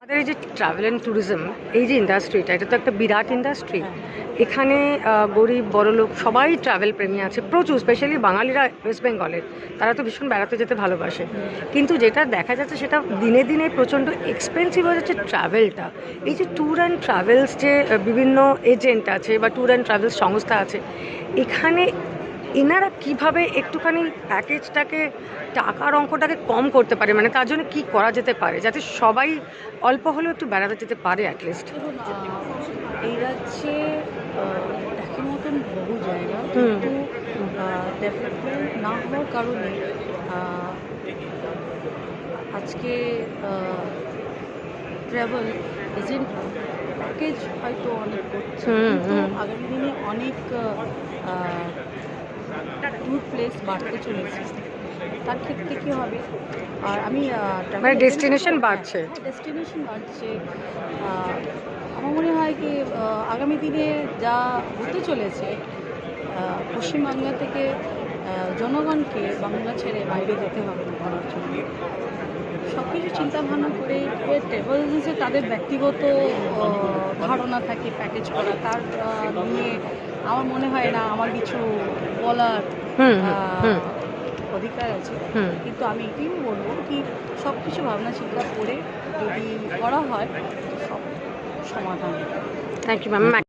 আমাদের এই যে ট্রাভেল অ্যান্ড ট্যুরিজম, এই যে ইন্ডাস্ট্রিটা, এটা তো একটা বিরাট ইন্ডাস্ট্রি। এখানে গরিব বড়লোক সবাই ট্রাভেল প্রেমী আছে প্রচুর, স্পেশালি বাঙালিরা ওয়েস্ট বেঙ্গলের, তারা তো ভীষণ বেড়াতে যেতে ভালোবাসে। কিন্তু যেটা দেখা যাচ্ছে সেটা দিনে দিনে প্রচণ্ড এক্সপেন্সিভ হয়ে যাচ্ছে ট্রাভেলটা। এই যে ট্যুর অ্যান্ড ট্রাভেলস, যে বিভিন্ন এজেন্ট আছে বা ট্যুর অ্যান্ড ট্রাভেলস সংস্থা আছে, এখানে এনারা কিভাবে একটুখানি প্যাকেজটাকে, টাকার অঙ্কটাকে কম করতে পারে, মানে তার জন্য কী করা যেতে পারে যাতে সবাই অল্প হলেও একটু বেড়াতে যেতে পারে অ্যাটলিস্ট? দেখুন, এই রাজ্যে দেখার মতন বহু জায়গা, হুম। কিন্তু ডেভেলপমেন্ট না হওয়ার কারণে আজকে ট্রাভেল এজেন্ট প্যাকেজ হয়তো অনেক করছে, কিন্তু আগামী দিনে অনেক ট্যুর প্লেস বাড়তে চলেছে। তার ক্ষেত্রে কী হবে? আর আমি মানে ডেস্টিনেশন বাড়ছে। ডেস্টিনেশন বাড়ছে। আমার মনে হয় কি আগামী দিনে যা হতে চলেছে, পশ্চিমবাংলা থেকে জনগণকে বাংলা ছেড়ে বাইরে যেতে হবে না করার জন্য। সব কিছু চিন্তাভাবনা করে ট্রাভেল এজেন্সি তাদের ব্যক্তিগত ধারণা থাকে প্যাকেজ করা, তার নিয়ে আমার মনে হয় না আমার কিছু বলার অধিকার আছে। কিন্তু আমি এটাই বলবো কি, সব কিছু ভাবনা চিন্তা করে যদি করা হয় সব সমাধান। Thank you ma'am.